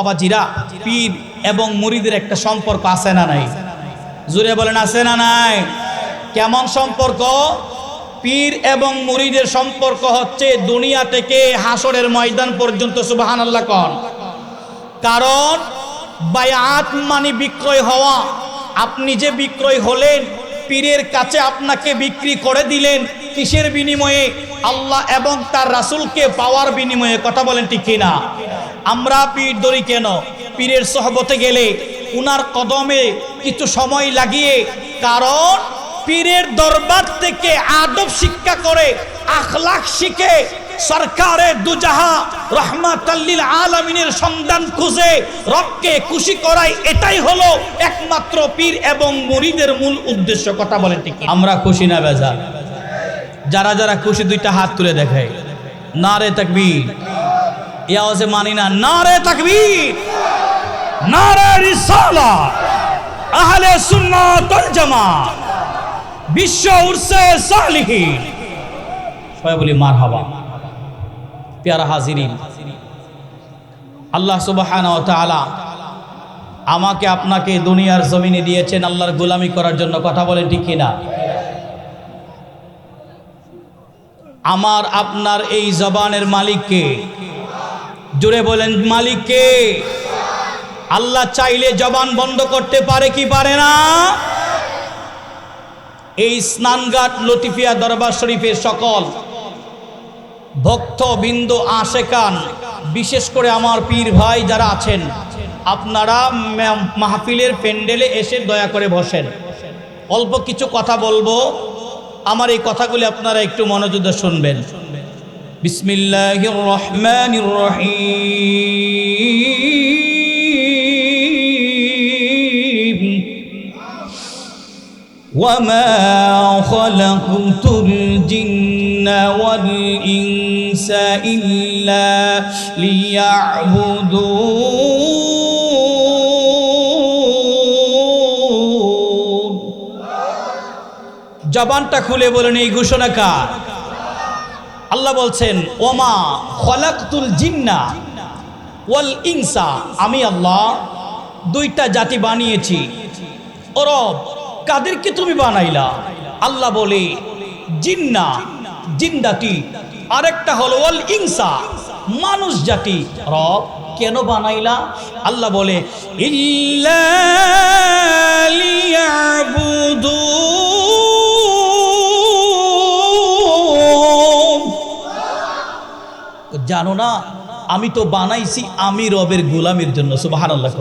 বাবাজিরা, পীর এবং মুরিদের একটা সম্পর্ক আছে না নাই? জোরে বলেন, আছে না নাই? কেমন সম্পর্ক? পীর এবং মুরিদের সম্পর্ক হচ্ছে দুনিয়া থেকে হাসরের ময়দান পর্যন্ত। সুবহানাল্লাহ কোন। কারণ বায়াত মানে বিক্রয় হওয়া। আপনি যে বিক্রয় হলেন, পীরের কাছে আপনাকে বিক্রি করে দিলেন কিসের বিনিময়ে? আল্লাহ এবং তার রাসূলকে পাওয়ার বিনিময়ে। কথা বলেন ঠিক কিনা? আমরা পীর ধরি কেন? পীরের সোহবতে গেলে উনার কদমে কিছু সময় লাগিয়ে, কারণ পীরের দরবার থেকে আদব শিক্ষা করে, আখলাক শিখে, সরকারে দুজাহা রহমাতাল লিল আলামিনের সন্ধান খুঁজে রবকে খুশি করাই, এটাই হলো একমাত্র পীর এবং মুরিদের মূল উদ্দেশ্য। কথা বলেন ঠিক? আমরা খুশি না বেজার? যারা যারা খুশি দুইটা হাত তুলে দেখায়। নারে তাকবীর। এই আওয়াজে মানি না। নারে তাকবীর, নারে রিসালাত, আহলে সুন্নাত ওয়াল জামাত, বিশ্ব উরসে সালিহিন। সবাই বলি মারহাবা। প্যারা হাজিরিন, আল্লাহ সুবহানাহু ওয়া তাআলা আমাকে আপনাকে দুনিয়ার জমিনে দিয়েছেন আল্লাহর গোলামি করার জন্য। কথা বলেন ঠিক কিনা? আমার আপনার এই জবানের মালিক কে? জোরে বলেন, মালিক কে? আল্লাহ চাইলে জবান বন্ধ করতে পারে কি পারে না? এই স্নানঘাট লতিফিয়া দরবার শরীফের সকল ভক্তবৃন্দ, আশেকান, বিশেষ করে আমার পীর ভাই যারা আছেন, আপনারা মাহফিলের প্যান্ডেলে এসে দয়া করে বসেন। অল্প কিছু কথা বলবো, আমার এই কথাগুলি আপনারা একটু মনোযোগ দিয়ে শুনবেন। বিসমিল্লাহির রহমানির রহিম। ওয়ামা খালাকতুল জিন্না ওয়াল ইনসা ইল্লা লিয়াবুদুন। জবানটা খুলে বলেন, এই ঘোষণা কার? আল্লাহ বলছেন, ওমা খালাকতুল জিন্না ওয়াল ইনসা, আমি আল্লাহ দুইটা জাতি বানিয়েছি। ও রব, কাদেরকে তুমি বানাইলা? আল্লাহ বলে, জিন্না, জিন জাতি, আরেকটা হলো ওয়াল ইনসা, মানুষ জাতি। রব, কেন বানাইলা? আল্লাহ বলে, ইল্লা লিয়াবুদুন। জানো না, আমি তো বানাইছি আমি রবের গোলামের জন্য। সুবহানাল্লাহ।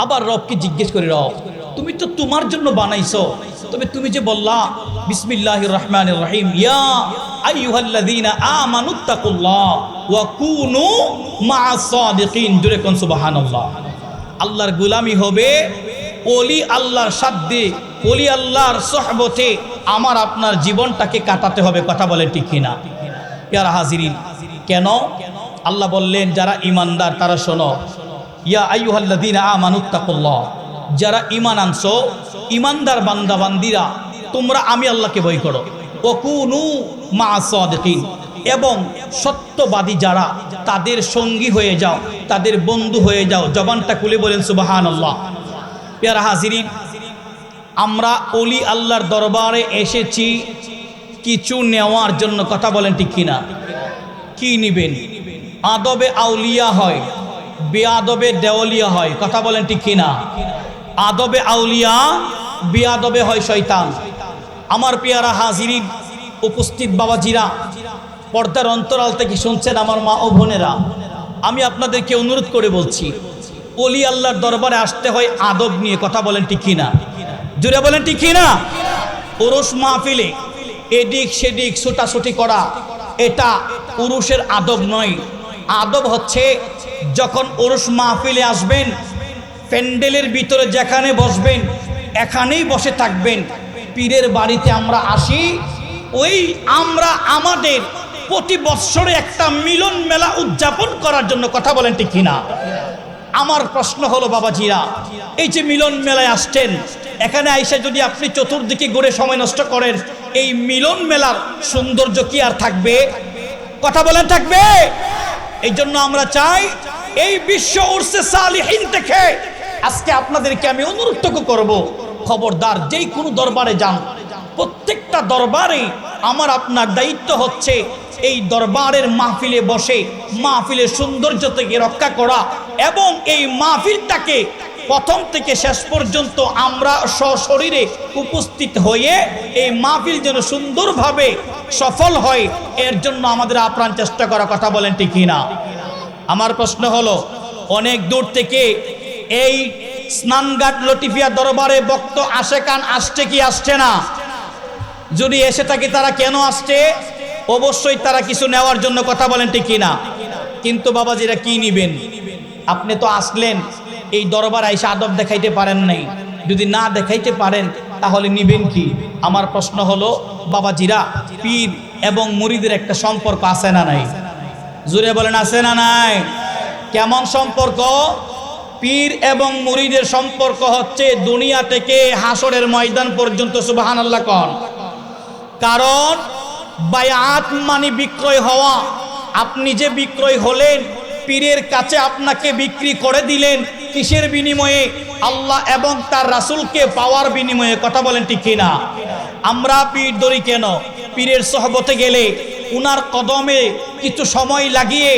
আবার রবকে জিজ্ঞেস করে, রব তুমি তো তোমার জন্য বানাইছো, তবে তুমি যে বললা বিসমিল্লাহির রহমানির রহিম, ইয়া আইয়ুহাল্লাযীনা আমানুত্তাকুল্লাহ ওয়া কুনু মা'আস সাদিকিন। জোরে কোন সুবহানাল্লাহ। আল্লাহর গোলামি হবে ওলি আল্লাহর সাথে, ওলি আল্লাহর সোহবতে আমার আপনার জীবনটাকে কাটাতে হবে। কথা বলেন ঠিক কিনা? প্যারা হাজিরিন, কেন আল্লাহ বললেন যারা ইমানদার তারা শোনো, ইয়া আইয়ুহাল্লাযীনা আমানুত্তাকুল্লাহ, যারা ঈমান আনছো, ঈমানদার বান্দা বান্দিরা, তোমরা আমি আল্লাহকে ভয় করো। ওয়া কুনু মা'আস সাদিকিন, এবং সত্যবাদী যারা তাদের সঙ্গী হয়ে যাও, তাদের বন্ধু হয়ে যাও। জবানটা খুলে বলেন সুবহানাল্লাহ। প্যারা হাজিরিন, আমরা ওলি আল্লাহর দরবারে এসেছি কিছু নেওয়ার জন্য। কথা বলেন ঠিক কিনা? কি নিবেন? আদবে আউলিয়া হয়, বেআদবে দেওয়ালিয়া হয়। কথা বলেন ঠিক কিনা? আদবে আউলিয়া, বেআদবে হয় শয়তান। আমার পেয়ারা হাজিরিন, উপস্থিত বাবাজিরা, পর্দার অন্তরাল থেকে শুনছেন আমার মা ও বোনেরা, আমি আপনাদেরকে অনুরোধ করে বলছি, ওলি আল্লাহর দরবারে আসতে হয় আদব নিয়ে। কথা বলেন ঠিক কিনা? জোরে বলেন ঠিক কিনা? উরুস মাহফিলে এদিক সেদিক ছুটাছুটি করা, এটা উরুসের আদব নয়। আদব হচ্ছে যখন উরুস মাহফিলে আসবেন, প্যান্ডেলের ভিতরে যেখানে বসবেন এখানেই বসে থাকবেন। পীরের বাড়িতে আমরা আসি, ওই আমরা আমাদের প্রতি বৎসরে একটা মিলন মেলা উদযাপন করার জন্য। কথা বলেন ঠিক কিনা? আমার প্রশ্ন হলো বাবাজিরা, এই যে মিলন মেলায় আসছেন, এখানে আইসা যদি আপনি চতুর্দিকে ঘুরে সময় নষ্ট করেন, এই মিলন মেলার সৌন্দর্য কি আর থাকবে? কথা বলেন থাকবে? এই জন্য আমরা চাই এই বিশ্ব উরসে সালিহিন থেকে আজকে আপনাদেরকে আমি অনুরোধ করব, খবরদার যেই কোনো দরবারে যান, প্রত্যেকটা দরবারে আমার আপনার দায়িত্ব হচ্ছে এই দরবারের মাহফিলে বসে মাহফিলের সৌন্দর্য থেকে রক্ষা করা, এবং এই মাহফিলটাকে প্রথম থেকে শেষ পর্যন্ত আমরা সশরীরে উপস্থিত হয়ে এই মাহফিল যেন সুন্দরভাবে সফল হয়, এর জন্য আমাদের আপ্রাণ চেষ্টা করা। কথা বলেন ঠিক কিনা? আমার প্রশ্ন হলো, অনেক দূর থেকে এই স্নানঘাট লটিফিয়া দরবারে বক্ত আশেকান আসছে কি আসছে না? যদি এসে থাকে তারা কেন আসছে? অবশ্যই তারা কিছু নেওয়ার জন্য। কথা বলেন ঠিক কিনা? কিন্তু বাবাজিরা কি নিবেন? আপনি তো আসলেন, এই দরবার আইসা আদব দেখাইতে পারেন নাই, যদি না দেখাইতে পারেন তাহলে নিবেন কি? আমার প্রশ্ন হলো বাবাজিরা, পীর এবং মুরিদের একটা সম্পর্ক আছে না নাই? জুড়ে বলেন আছে না নাই? কেমন সম্পর্ক? পীর এবং মুরিদের সম্পর্ক হচ্ছে দুনিয়া থেকে হাসরের ময়দান পর্যন্ত। সুবহানাল্লাহ কোন? কারণ বায়াত মানে বিক্রয় হওয়া। আপনি যে বিক্রয় হলেন, পীরের কাছে আপনাকে বিক্রি করে দিলেন, কিসের বিনিময়ে? আল্লাহ এবং তার রাসূলকে পাওয়ার বিনিময়ে। কথা বলেন ঠিক কিনা? আমরা পীর ধরি কেন? পীরের সোহবতে গেলে উনার কদমে কিছু সময় লাগিয়ে,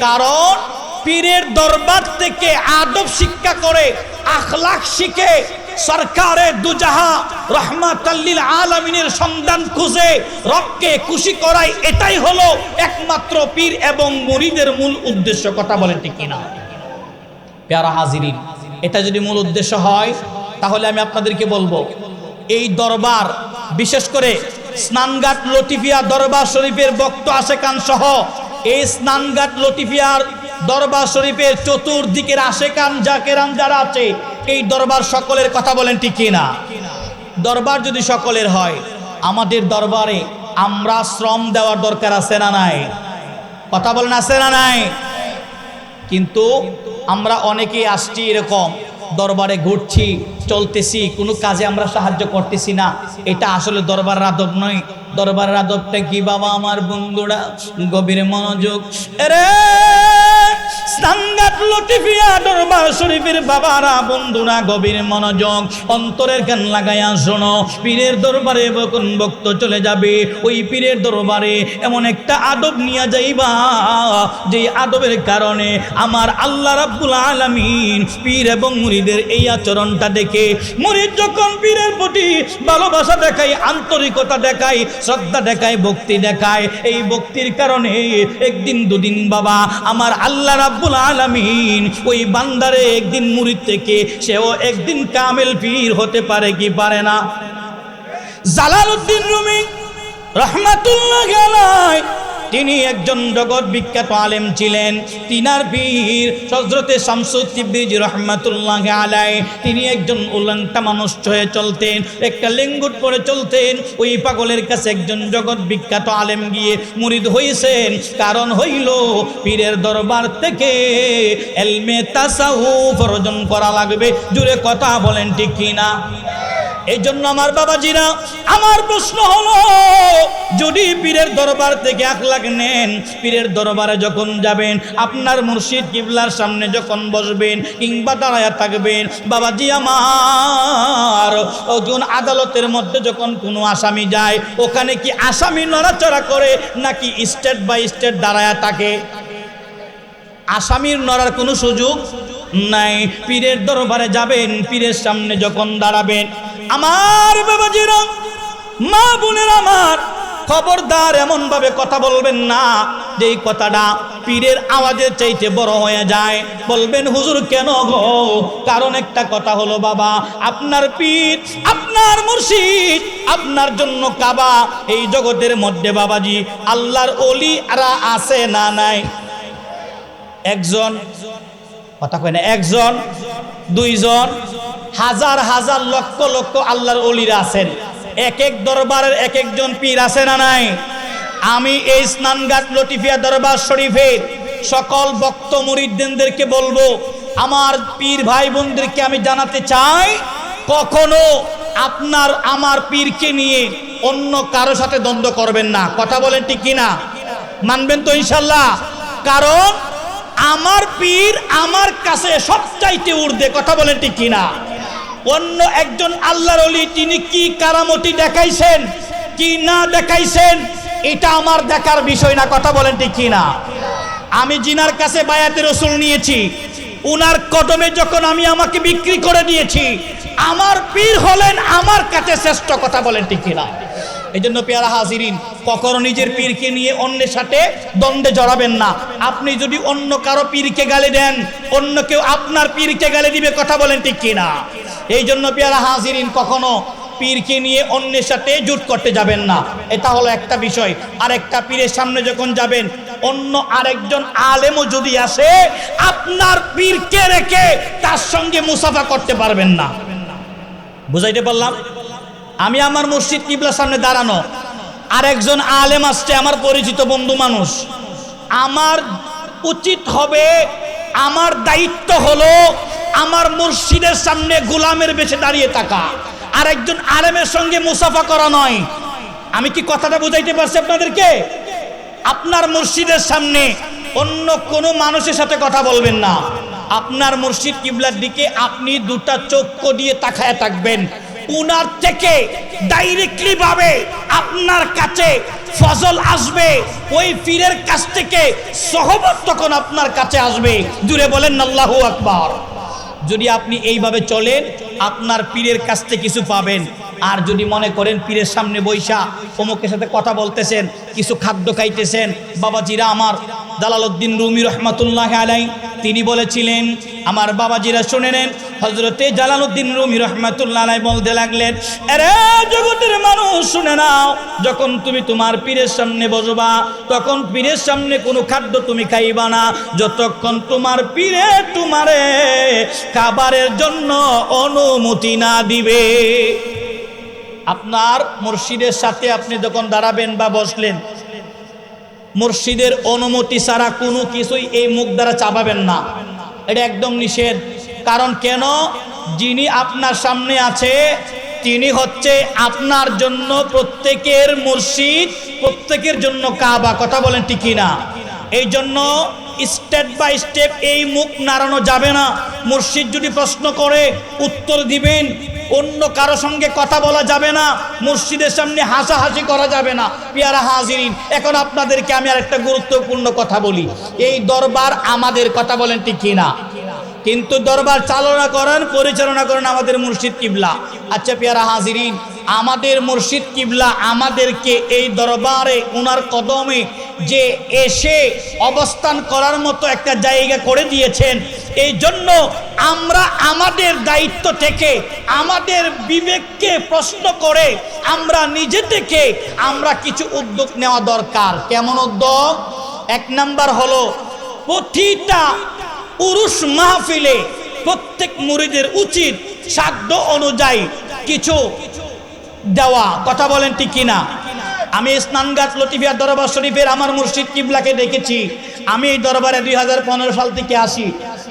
কারণ পীরের দরবার থেকে আদব শিক্ষা করে, আখলাক শিখে সরকারে দুজাহা রহমাতাল লিল আলামিনের সন্ধান খুঁজে রবকে খুশি করায়, এটাই হলো একমাত্র পীর এবং মুরিদের মূল উদ্দেশ্য। কথা বলেন ঠিক কিনা? প্যারা হাজিরিন, এটা যদি মূল উদ্দেশ্য হয় তাহলে আমি আপনাদেরকে বলবো, এই দরবার, বিশেষ করে স্নানঘাট লটিফিয়া দরবার শরীফের বক্ত আশেকান সহ এই স্নানঘাট লটিফিয়ার দরবার শরীফের চতুর্দিকের আশেকান জাকেরান যারা আছে, এই দরবার সকলের। কথা বলেন ঠিক কিনা? দরবার যদি সকলের হয়, আমাদের দরবারে আমরা শ্রম দেওয়ার দরকার আছে না নাই? কথা বলেন আছে না নাই? কিন্তু আমরা অনেকেই আসছি এরকম, দরবারে ঘুরছি, চলতেছি, কোনো কাজে আমরা সাহায্য করতেছি না। এটা আসলে দরবারের আদব নয়। দরবারের আদবটা কি বাবা আমার বন্ধুরা? গভীর মনোযোগ। আরে স্নানঘাট লটিফিয়া দরবার শরীফের বাবারা, বন্ধুরা, গভীর মনোযোগ, অন্তরের কান লাগাইয়া শোনো। পীরের দরবারে যখন ভক্ত চলে যাবে, ওই পীরের দরবারে এমন একটা আদব নিয়ে যাইবা, যে আদবের কারণে আমার আল্লাহ রাব্বুল আলামিন পীর এবং মুরিদের এই আচরণটা দেখে, মুরিদ যখন পীরের প্রতি ভালোবাসা দেখায়, আন্তরিকতা দেখায়, শ্রদ্ধা দেখায়, ভক্তি দেখায়, এই ভক্তির কারণে একদিন দুদিন বাবা আমার আল্লাহ রাব্বুল আলামিন ওই বান্দারে একদিন মুরিদ থেকে সেও একদিন কামেল পীর হতে পারে কি পারে না? জালালউদ্দিন রুমি রাহমাতুল্লাহি আলাইহি, তিনি একজন জগৎ বিখ্যাত আলেম ছিলেন। তিনার পীর হযরতে শামসুত তিবরিজি রাহমাতুল্লাহি আলাইহি, তিনি একজন উলঙ্গটা মানুষ হয়ে চলতেন, একটা লিঙ্গুট পরে চলতেন। ওই পাগলের কাছে একজন জগৎ বিখ্যাত আলেম গিয়ে মুরিদ হইছেন। কারণ হইল পীরের দরবার থেকে ইলমে তাসাউফ অর্জন করা লাগবে। জুড়ে কথা বলেন ঠিক কিনা? এই জন্য আমার বাবাজিরা, আমার প্রশ্ন হলো, যদি পীরের দরবার থেকে আখলাক নেন, পীরের দরবারে যখন যাবেন, আপনার মুর্শিদ কিবলার সামনে যখন বসবেন কিংবা দাঁড়ায়া থাকবেন, বাবাজি আমার, ওজন আদালতের মধ্যে যখন কোনো আসামি যায়, ওখানে কি আসামি নড়াচড়া করে নাকি স্টেট বাই স্টেট দাঁড়ায়া থাকে? আসামির নড়ার কোনো সুযোগ নাই। পীরের দরবারে যাবেন, পীরের সামনে যখন দাঁড়াবেন, আমার বাবাজিরা, মা বোনের আমার, খবরদার এমন ভাবে কথা বলবেন না যে এই কথাটা পীরের আওয়াজের চাইতে বড় হয়ে যায়। বলবেন হুজুর কেন গো? কারণ একটা কথা হলো বাবা, আপনার পীর, আপনার মুর্শিদ, আপনার জন্য কাবা। এই জগতের মধ্যে বাবাজি আল্লাহর ওলিরা আছে না নাই? একজন, কথা কয় না, একজন, দুইজন, হাজার হাজার লক্ষ লক্ষ আল্লাহর ওলিরা আছেন। এক এক দরবারের এক একজন পীর আছে না নাই? আমি এই স্নানঘাট লটিফিয়া দরবার শরীফের সকল ভক্ত মুরিদদেরকে বলবো, আমার পীর ভাই বোনদেরকে আমি জানাতে চাই, কখনো আপনার আমার পীরকে নিয়ে অন্য কারো সাথে দ্বন্দ্ব করবেন না। কথা বলেন ঠিক কিনা? মানবেন তো ইনশাল্লাহ? কারণ আমার পীর আমার কাছে সবচাইতে ঊর্ধ্বে, কথা বলেন ঠিক কিনা? অন্য একজন আল্লাহর ওলি তিনি কি কারামতি দেখাইছেন কি না দেখাইছেন এটা আমার দেখার বিষয় না, কথা বলেন ঠিক কিনা? আমি জিনার কাছে বায়াতে রসুল নিয়েছি, উনার কদমে যখন আমি আমাকে বিক্রি করে দিয়েছি, আমার পীর হলেন আমার কাছে শ্রেষ্ঠ, কথা বলেন ঠিক কিনা? এই জন্য পেয়ারা হাজিরিন, কখনো নিজের পীরকে নিয়ে অন্যের সাথে দ্বন্দ্বে জড়াবেন না। আপনি যদি অন্য কারো পীরকে গালি দেন, অন্য কেউ আপনার পীরকে গালি দিবে, কথা বলেন ঠিক কিনা? এই জন্য পেয়ারা হাজিরিন, কখনো পীরকে নিয়ে অন্যের সাথে জোট করতে যাবেন না। এটা হলো একটা বিষয়। আর একটা পীরের সামনে যখন যাবেন, অন্য আরেকজন আলেমও যদি আসে, আপনার পীরকে রেখে তার সঙ্গে মুসাফা করতে পারবেন না। বুঝাইতে পারলাম? আমি আমার মসজিদ কিবলার সামনে দাঁড়ানো, আর একজন আলেম আসছে, আমার পরিচিত বন্ধু মানুষ, আমার উচিত হবে, আমার দায়িত্ব হলো আমার মসজিদের সামনে গোলামের বেশে দাঁড়িয়ে থাকা, আর একজন আলেমের সঙ্গে মুসাফা করা নয়। আমি কি কথাটা বুঝাইতে পারছি আপনাদেরকে? আপনার মসজিদের সামনে অন্য কোনো মানুষের সাথে কথা বলবেন না। আপনার মসজিদ কিবলার দিকে আপনি দুটা চক্ষু দিয়ে তাকায় থাকবেন। উনার থেকে ডাইরেক্টলি ভাবে আপনার কাছে ফজল আসবে, ওই পীরের কাছ থেকে সহবত তখন আপনার কাছে আসবে। জুড়ে বলেন আল্লাহু আকবার। যদি আপনি এইভাবে চলেন, আপনার পীরের কাছ থেকে কিছু পাবেন। আর যদি মনে করেন পীরের সামনে বৈশা অমুকের সাথে কথা বলতেছেন, কিছু খাদ্য খাইতেছেন, বাবাজিরা আমার জালালউদ্দিন রুমি রহমাতুল্লাহি আলাইহি তিনি বলেছিলেন, আমার বাবাজিরা শুনে নেন, হযরতে জালালউদ্দিন রুমি রহমাতুল্লাহি আলাইহি বলতে লাগলেন, আরে জগতের মানুষ শুনে নাও, যখন তুমি তোমার পীরের সামনে বসবা, তখন পীরের সামনে কোনো খাদ্য তুমি খাইবা না, যতক্ষণ তোমার পীরে তোমারে খাবারের জন্য অনুমতি না দিবে। আপনার মুর্শিদের সাথে আপনি যখন দাঁড়াবেন বা বসলেন, মুর্শিদের অনুমতি ছাড়া কোনো কিছুই এই মুখ দ্বারা চাপাবেন না, এটা একদম নিষেধ। কারণ কেন? যিনি আপনার সামনে আছে তিনি হচ্ছে আপনার জন্য প্রত্যেকের মুর্শিদ, প্রত্যেকের জন্য কাবা, কথা বলেন ঠিক কিনা? এই জন্য স্টেপ বাই স্টেপ এই মুখ নাড়ানো যাবে না। মুর্শিদ যদি প্রশ্ন করে উত্তর দিবেন, অন্য কারো সঙ্গে কথা বলা যাবে না, মুর্শিদের সামনে হাসাহাসি করা যাবে না। পেয়ারা হাজিরিন, এখন আপনাদেরকে আমি আর একটা গুরুত্বপূর্ণ কথা বলি। এই দরবার আমাদের, কথা বলেন ঠিক কিনা? কিন্তু দরবার চালনা করেন, পরিচালনা করেন আমাদের মুর্শিদ কিবলা। আচ্ছা পেয়ারা হাজিরিন, আমাদের মুর্শিদ কিবলা আমাদেরকে এই দরবারে ওনার কদমে যে এসে অবস্থান করার মতো একটা জায়গা করে দিয়েছেন, এই জন্য আমরা আমাদের দায়িত্ব থেকে আমাদের বিবেককে প্রশ্ন করে আমরা নিজে থেকে আমরা কিছু উদ্যোগ নেওয়া দরকার। কেমন উদ্যোগ? এক নাম্বার হলো, প্রতিটা উরুস মাহফিলে প্রত্যেক মুরিদের উচিত সাধ্য অনুযায়ী কিছু দেওয়া, কথা বলেন ঠিক কিনা? আমি স্নানঘাট লতিফিয়া দরবার শরীফের আমার মুর্শিদ কিবলাকে দেখেছি। আমি এই দরবারে 2015 সাল থেকে আসি,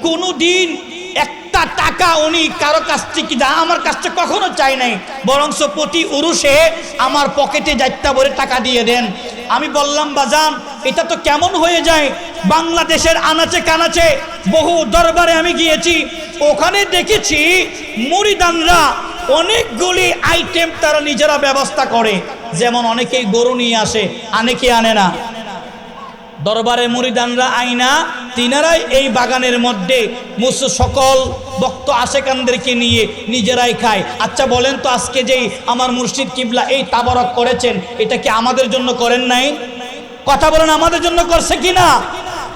কোনো দিন একটা টাকা উনি কারো কাছ থেকে আমার কাছ থেকে কখনো চাই নাই, বরঞ্চ প্রতি উরুষে আমার পকেটে যাইতা ভরে টাকা দিয়ে দেন। আমি বললাম, বাজান এটা তো কেমন হয়ে যায়? বাংলাদেশের আনাচে কানাচে বহু দরবারে আমি গিয়েছি, ওখানে দেখেছি মুরিদানরা অনেকগুলি আইটেম তারা নিজেরা ব্যবস্থা করে। যেমন অনেকেই গরু নিয়ে আসে, অনেকে আনে না, দরবারে মুরিদানরা আইনা তিনারাই এই বাগানের মধ্যে সকল ভক্ত আশেকানদেরকে নিয়ে নিজেরাই খায়। আচ্ছা বলেন তো, আজকে যেই আমার মুর্শিদ কিবলা এই তাবারক করেছেন, এটা কি আমাদের জন্য করেন নাই? কথা বলেন, আমাদের জন্য করছে কিনা?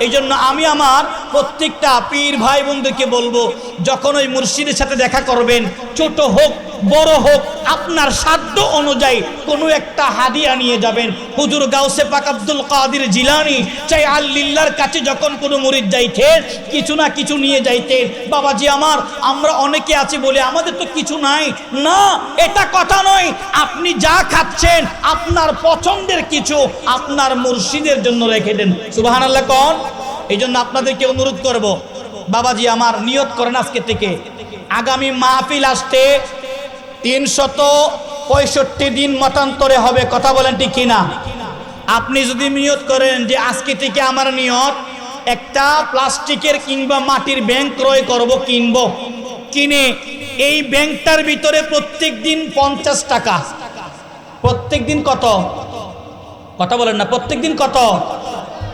এই জন্য আমি আমার প্রত্যেকটা পীর ভাই বোনদেরকে বলবো, যখন ওই মুর্শিদের সাথে দেখা করবেন, ছোট হোক বড় হোক, আপনার সাধ্য অনুযায়ী কোনো একটা হাদিয়া নিয়ে যাবেন। হুজুর গাউসে পাক আব্দুল কাদের জিলানী চাই আল্লাহর কাছে যখন কোনো মুরিদ যাইতেন, কিছু না কিছু নিয়ে যাইতেন। বাবাজি আমার, আমরা অনেকে আছি বলে আমাদের তো কিছু নাই, না এটা কথা নয়। আপনি যা খাচ্ছেন আপনার পছন্দের কিছু আপনার মুর্শিদের জন্য রেখে দেন। সুবহানাল্লাহ কোন? এই জন্য আপনাদেরকে অনুরোধ করব, বাবাজি আমার নিয়ত করেন আজকে থেকে, আগামী মাহফিল আসতে 365 দিন মতান্তরে হবে, কথা বলেন ঠিক কিনা? আপনি যদি নিয়ত করেন যে আজকে থেকে আমার নিয়ত একটা প্লাস্টিকের কিংবা মাটির ব্যাংক ক্রয় করব, কিনবো, কিনে এই ব্যাংকটার ভিতরে প্রত্যেক দিন 50 টাকা, প্রত্যেক দিন কত, কথা বলেন না, প্রত্যেক দিন কত,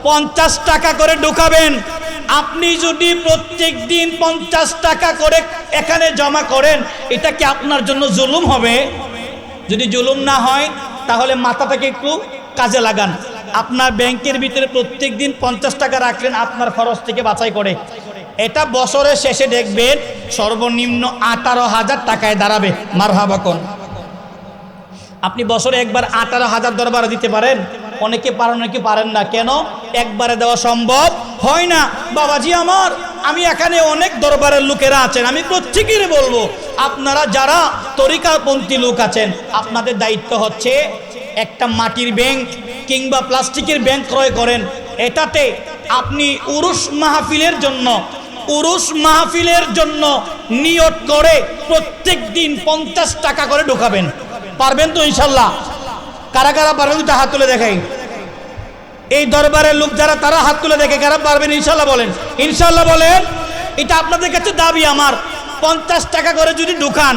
50 টাকা করে ঢুকাবেন। আপনি যদি প্রত্যেক দিন 50 টাকা করে এখানে জমা করেন, এটা কি আপনার জন্য জুলুম হবে? যদি জুলুম না হয় তাহলে মাথাটাকে একটু কাজে লাগান। আপনার ব্যাংকের ভিতরে প্রত্যেক দিন 50 টাকা রাখলেন আপনার খরচ থেকে বাছাই করে, এটা বছরের শেষে দেখবেন সর্বনিম্ন 18,000 টাকায় দাঁড়াবে। মারহাবা কোন। আপনি বছরে একবার 18,000 দরবারে দিতে পারেন? অনেকে পারেন, অনেকে পারেন না। কেন? একবারে দেওয়া সম্ভব হয় না। বাবাজি আমার, আমি এখানে অনেক দরবারের লোকেরা আছেন, আমি প্রত্যেকেরই বলবো, আপনারা যারা তরিকাপন্থী লোক আছেন, আপনাদের দায়িত্ব হচ্ছে একটা মাটির ব্যাংক কিংবা প্লাস্টিকের ব্যাংক ক্রয় করেন। এটাতে আপনি উরুস মাহফিলের জন্য নিয়ত করে প্রত্যেক দিন 50 টাকা করে ঢোকাবেন। পারবেন তো ইনশাল্লাহ? কারা কারা পারবেন তো হাত তুলে দেখাই। এই দরবারের লোক যারা, তারা হাত তুলে দেখে কারা পারবেন ইনশাল্লাহ বলেন। ইনশাল্লাহ বলেন। এটা আপনাদের কাছে দাবি আমার। 50 টাকা করে যদি ঢুকান,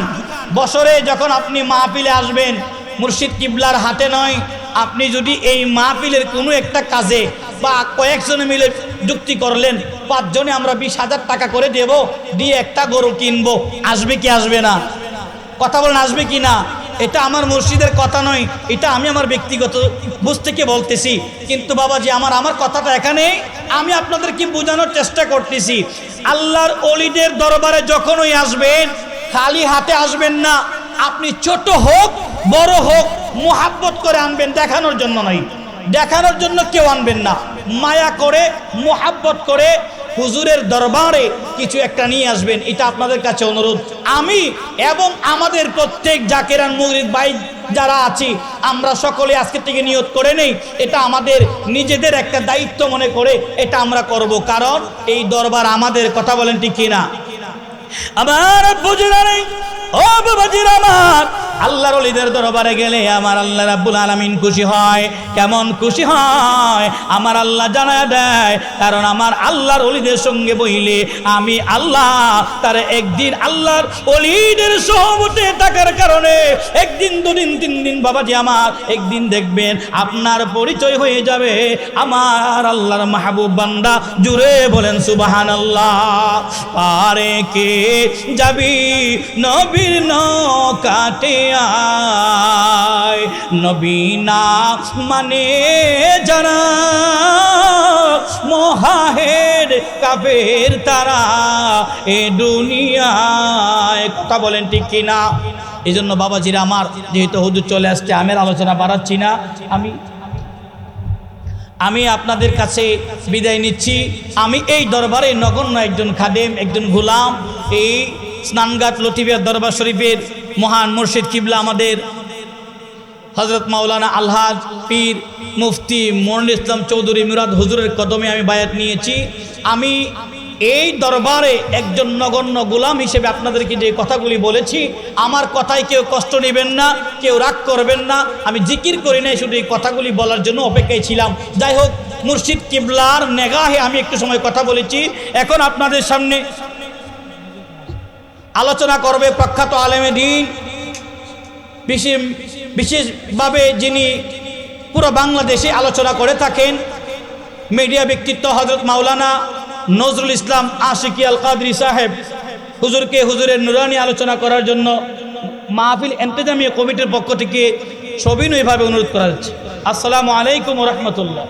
বছরে যখন আপনি মাহফিলে আসবেন, মুর্শিদ কিবলার হাতে নয়, আপনি যদি এই মাহফিলের কোনো একটা কাজে বা কয়েকজনে মিলে যুক্তি করলেন, 5 জনে আমরা 20,000 টাকা করে দেব, দিয়ে একটা গরু কিনবো, আসবে কি আসবে না? কথা বলেন, আসবে কি না? এটা আমার মুর্শিদের কথা নয়, এটা আমি আমার ব্যক্তিগত বুঝ থেকে বলতেছি। কিন্তু বাবাজি আমার কথাটা এখানে আমি আপনাদেরকে বোঝানোর চেষ্টা করতেছি। আল্লাহর ওলিদের দরবারে যখনই আসবেন, খালি হাতে আসবেন না। আপনি ছোট হোক বড় হোক, মোহাব্বত করে আনবেন, দেখানোর জন্য নয়। দেখানোর জন্য কেউ আনবেন না, মায়া করে মোহাব্বত করে হুজুরের দরবারে কিছু একটা নিয়ে আসবেন। এটা আপনাদের কাছে অনুরোধ। আমি এবং আমাদের প্রত্যেক জাকেরান মুরিদ ভাই যারা আছি, আমরা সকলে আজকে থেকে নিয়ত করে নেই, এটা আমাদের নিজেদের একটা দায়িত্ব মনে করে এটা আমরা করব। কারণ এই দরবার আমাদের। কথা বলেন ঠিক কিনা? আমার বুঝলা নেই ও বাবাজির আমার, আল্লাহর ওলিদের দরবারে গেলে আমার আল্লাহ রাব্বুল আলামিন খুশি হয়। কেমন খুশি হয় আমার আল্লাহ জানায় দেয়। কারণ আমার আল্লাহর ওলিদের সঙ্গে বইলে আমি আল্লাহ তার একদিন আল্লাহর ওলিদের সহবতে থাকার কারণে একদিন, 2 দিন, 3 দিন বাবাজি আমার, একদিন দেখবেন আপনার পরিচয় হয়ে যাবে আমার আল্লাহর মাহবুব বান্দা। জুড়ে বলেন সুবহানাল্লাহ। পারে কে যাবি নবীর নৌকাতে আয়, নবী না মানে যারা মহাহের কাফের তারা এ দুনিয়ায়। কথা বলেন ঠিক কিনা? এই জন্য বাবাজিরা আমার, যেহেতু হুজুর চলে আসছে, আমি আলোচনা বাড়াচ্ছি না। আমি আপনাদের কাছে বিদায় নিচ্ছি। আমি এই দরবারে নগণ্য একজন খাদেম, একজন গোলাম। এই স্নানঘাট লতিফিয়া দরবার শরীফের মহান মুর্শিদ কিবলা আমাদের হযরত মাওলানা আলহাজ পীর মুফতি মনিরুল ইসলাম চৌধুরী মুরাদ হুজুরের কদমে আমি বায়াত নিয়েছি। আমি এই দরবারে একজন নগণ্য গোলাম হিসেবে আপনাদেরকে যে কথাগুলি বলেছি, আমার কথায় কেউ কষ্ট নেবেন না, কেউ রাগ করবেন না। আমি জিকির করি নাই, শুধু এই কথাগুলি বলার জন্য অপেক্ষায় ছিলাম। যাই হোক, মুর্শিদ কিবলার নেগাহে আমি একটু সময় কথা বলেছি। এখন আপনাদের সামনে আলোচনা করবে প্রখ্যাত আলেমে দ্বীন, বিশেষভাবে যিনি পুরো বাংলাদেশে আলোচনা করে থাকেন, মিডিয়া ব্যক্তিত্ব হযরত মাওলানা নজরুল ইসলাম আশিকি আল কাদরি সাহেব। হুজুরকে হুজুরের নুরানি আলোচনা করার জন্য মাহফিল ইন্তেজামিয়া কমিটির পক্ষ থেকে সবিনয়ভাবে অনুরোধ করা হচ্ছে। আসসালামু আলাইকুম ওয়া রাহমাতুল্লাহ।